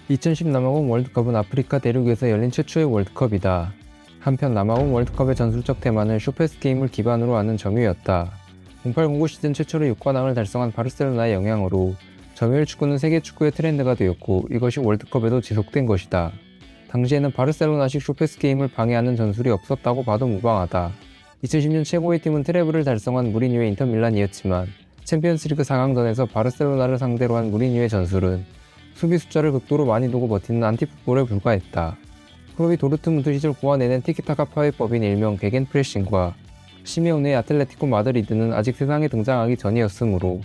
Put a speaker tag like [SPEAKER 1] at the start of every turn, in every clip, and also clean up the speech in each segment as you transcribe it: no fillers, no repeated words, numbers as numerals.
[SPEAKER 1] 2010 남아공 월드컵은 아프리카 대륙에서 열린 최초의 월드컵이다. 한편 남아공 월드컵의 전술적 테마는 쇼패스 게임을 기반으로 하는 점유였다. 0809 시즌 최초로 6관왕을 달성한 바르셀로나의 영향으로 점유율 축구는 세계 축구의 트렌드가 되었고 이것이 월드컵에도 지속된 것이다. 당시에는 바르셀로나식 쇼패스 게임을 방해하는 전술이 없었다고 봐도 무방하다. 2010년 최고의 팀은 트래블을 달성한 무리뉴의 인터밀란이었지만 챔피언스리그 4강전에서 바르셀로나를 상대로 한 무리뉴의 전술은 수비 숫자를 극도로 많이 두고 버티는 안티풋볼에 불과했다. 클롭이 도르트문트 시절 고안해낸 티키타카 파괴법인 일명 게겐프레싱과 시메오네의 아틀레티코 마드리드는 아직 세상에 등장하기 전이었으므로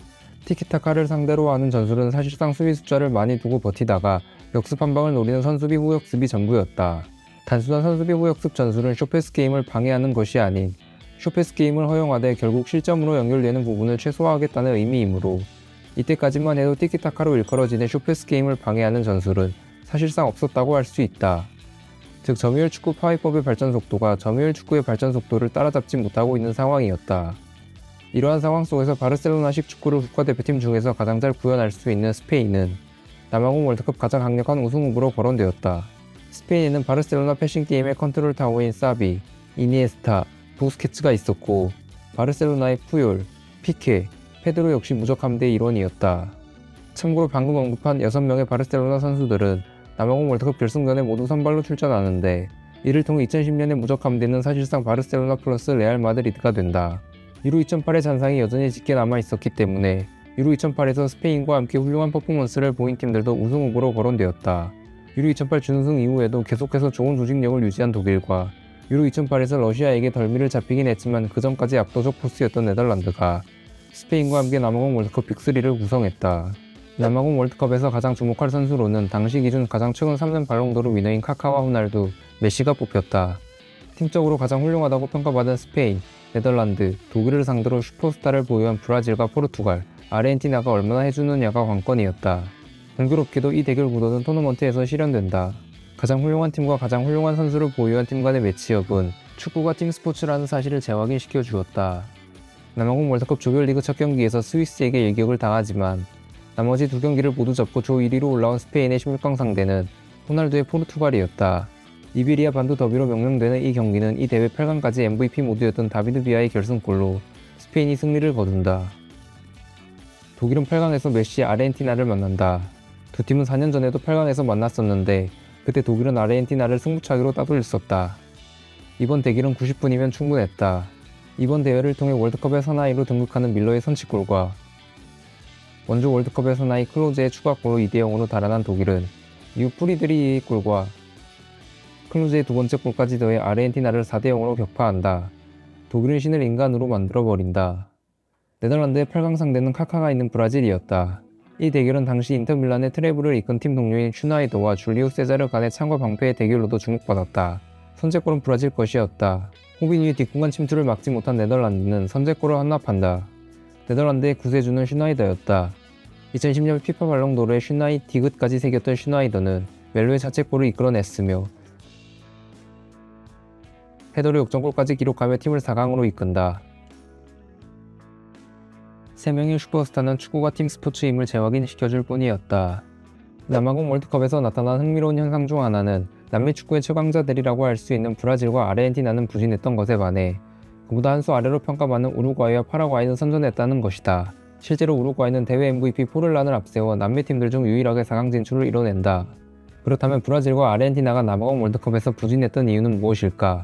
[SPEAKER 1] 티키타카를 상대로 하는 전술은 사실상 수비 숫자를 많이 두고 버티다가 역습 한 방을 노리는 선수비 후역습이 전부였다. 단순한 선수비 후역습 전술은 쇼패스 게임을 방해하는 것이 아닌 쇼패스 게임을 허용하되 결국 실점으로 연결되는 부분을 최소화하겠다는 의미이므로 이때까지만 해도 티키타카로 일컬어지는 쇼패스 게임을 방해하는 전술은 사실상 없었다고 할 수 있다. 즉 점유율 축구 파괴법의 발전 속도가 점유율 축구의 발전 속도를 따라잡지 못하고 있는 상황이었다. 이러한 상황 속에서 바르셀로나식 축구를 국가대표팀 중에서 가장 잘 구현할 수 있는 스페인은 남아공 월드컵 가장 강력한 우승 후보로 거론되었다. 스페인에는 바르셀로나 패싱 게임의 컨트롤 타워인 사비, 이니에스타, 부스케츠가 있었고 바르셀로나의 푸yor, 피케, 페드로 역시 무적 함대의 일원이었다. 참고로 방금 언급한 6명의 바르셀로나 선수들은 남아공 월드컵 결승전에 모두 선발로 출전하는데 이를 통해 2010년의 무적 함대는 사실상 바르셀로나 플러스 레알 마드리드가 된다. 유로 2008의 잔상이 여전히 짙게 남아있었기 때문에 유로 2008에서 스페인과 함께 훌륭한 퍼포먼스를 보인 팀들도 우승 후보로 거론되었다. 유로 2008 준우승 이후에도 계속해서 좋은 조직력을 유지한 독일과 유로 2008에서 러시아에게 덜미를 잡히긴 했지만 그 전까지 압도적 포스였던 네덜란드가 스페인과 함께 남아공 월드컵 빅3를 구성했다. 남아공 월드컵에서 가장 주목할 선수로는 당시 기준 가장 최근 3년 발롱도르 위너인 카카와 호날두, 메시가 뽑혔다. 팀적으로 가장 훌륭하다고 평가받은 스페인, 네덜란드, 독일을 상대로 슈퍼스타를 보유한 브라질과 포르투갈, 아르헨티나가 얼마나 해주느냐가 관건이었다. 공교롭게도 이 대결 구도는 토너먼트에서 실현된다. 가장 훌륭한 팀과 가장 훌륭한 선수를 보유한 팀 간의 매치업은 축구가 팀 스포츠라는 사실을 재확인시켜 주었다. 남아공 월드컵 조별리그 첫 경기에서 스위스에게 일격을 당하지만 나머지 두 경기를 모두 접고 조 1위로 올라온 스페인의 16강 상대는 호날두의 포르투갈이었다. 이베리아 반도 더비로 명명되는 이 경기는 이 대회 8강까지 MVP 모두였던 다비드 비아의 결승골로 스페인이 승리를 거둔다. 독일은 8강에서 메시의 아르헨티나를 만난다. 두 팀은 4년 전에도 8강에서 만났었는데 그때 독일은 아르헨티나를 승부차기로 따돌렸었다. 이번 대결은 90분이면 충분했다. 이번 대회를 통해 월드컵의 사나이로 등극하는 밀러의 선취골과 원조 월드컵의 사나이 클로제의 추가골로 2대0으로 달아난 독일은 이후 프리드리히의 골과 클로제의 두 번째 골까지 더해 아르헨티나를 4대0으로 격파한다. 독일은 신을 인간으로 만들어버린다. 네덜란드의 8강 상대는 카카가 있는 브라질이었다. 이 대결은 당시 인터밀란의 트래블을 이끈 팀 동료인 슈나이더와 줄리우 세자르 간의 창과 방패의 대결로도 주목받았다. 선제골은 브라질 것이었다. 호빈 뒷공간 침투를 막지 못한 네덜란드는 선제골을 헌납한다. 네덜란드의 구세주는 슈나이더였다. 2010년 피파 발롱도르의 슈나이 디귿까지 새겼던 슈나이더는 멜로의 자책골을 이끌어냈으며 헤더로 역전골까지 기록하며 팀을 4강으로 이끈다. 3명의 슈퍼스타는 축구가 팀 스포츠임을 재확인시켜줄 뿐이었다. 남아공 월드컵에서 나타난 흥미로운 현상 중 하나는 남미 축구의 최강자들이라고 할 수 있는 브라질과 아르헨티나는 부진했던 것에 반해 그보다 한 수 아래로 평가받는 우루과이와 파라과이는 선전했다는 것이다. 실제로 우루과이는 대회 MVP 포를란을 앞세워 남미 팀들 중 유일하게 4강 진출을 이뤄낸다. 그렇다면 브라질과 아르헨티나가 남아공 월드컵에서 부진했던 이유는 무엇일까?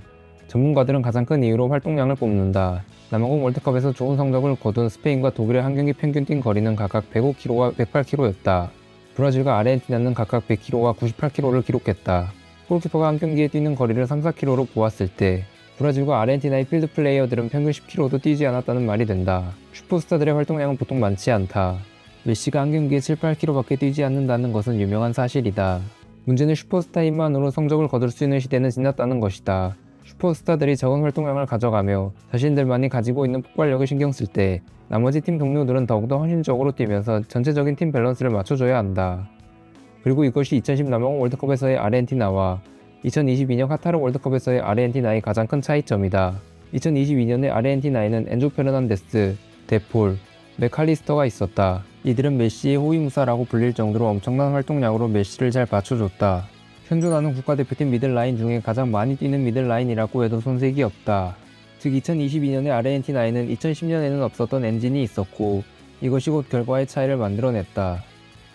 [SPEAKER 1] 전문가들은 가장 큰 이유로 활동량을 뽑는다. 남아공 월드컵에서 좋은 성적을 거둔 스페인과 독일의 한 경기 평균 뛴 거리는 각각 105km와 108km였다. 브라질과 아르헨티나는 각각 100km와 98km를 기록했다. 골키퍼가 한 경기에 뛰는 거리를 3-4km로 보았을 때 브라질과 아르헨티나의 필드 플레이어들은 평균 10km도 뛰지 않았다는 말이 된다. 슈퍼스타들의 활동량은 보통 많지 않다. 메시가 한 경기에 7-8km밖에 뛰지 않는다는 것은 유명한 사실이다. 문제는 슈퍼스타 힘만으로 성적을 거둘 수 있는 시대는 지났다는 것이다. 슈퍼스타들이 적은 활동량을 가져가며 자신들만이 가지고 있는 폭발력을 신경 쓸 때 나머지 팀 동료들은 더욱더 헌신적으로 뛰면서 전체적인 팀 밸런스를 맞춰줘야 한다. 그리고 이것이 2010 남아공 월드컵에서의 아르헨티나와 2022년 카타르 월드컵에서의 아르헨티나의 가장 큰 차이점이다. 2022년의 아르헨티나에는 엔조 페르난데스, 데폴, 맥칼리스터가 있었다. 이들은 메시의 호위무사라고 불릴 정도로 엄청난 활동량으로 메시를 잘 받쳐줬다. 현존하는 국가대표팀 미들라인 중에 가장 많이 뛰는 미들라인이라고 해도 손색이 없다. 즉 2022년에 아르헨티나에는 2010년에는 없었던 엔진이 있었고 이것이 곧 결과의 차이를 만들어냈다.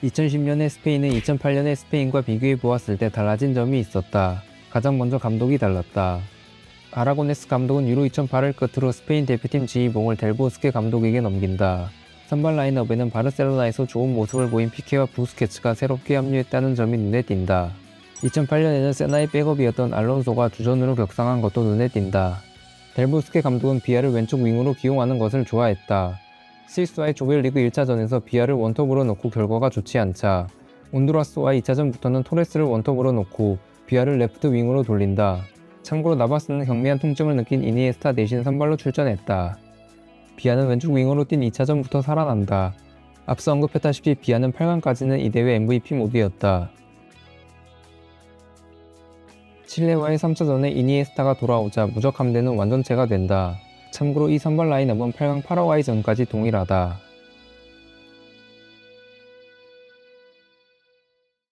[SPEAKER 1] 2010년의 스페인은 2008년의 스페인과 비교해 보았을 때 달라진 점이 있었다. 가장 먼저 감독이 달랐다. 아라고네스 감독은 유로 2008을 끝으로 스페인 대표팀 지휘봉을 델보스케 감독에게 넘긴다. 선발 라인업에는 바르셀로나에서 좋은 모습을 보인 피케와 부스케츠가 새롭게 합류했다는 점이 눈에 띈다. 2008년에는 세나의 백업이었던 알론소가 주전으로 격상한 것도 눈에 띈다. 델보스케 감독은 비아를 왼쪽 윙으로 기용하는 것을 좋아했다. 스위스와의 조별리그 1차전에서 비아를 원톱으로 놓고 결과가 좋지 않자 온두라스와의 2차전부터는 토레스를 원톱으로 놓고 비아를 레프트 윙으로 돌린다. 참고로 나바스는 경미한 통증을 느낀 이니에스타 대신 선발로 출전했다. 비아는 왼쪽 윙으로 뛴 2차전부터 살아난다. 앞서 언급했다시피 비아는 8강까지는 이 대회 MVP 모드였다. 칠레와의 3차전에 이니에스타가 돌아오자 무적 함대는 완전체가 된다. 참고로 이 선발 라인업은 8강 파라과이전까지 동일하다.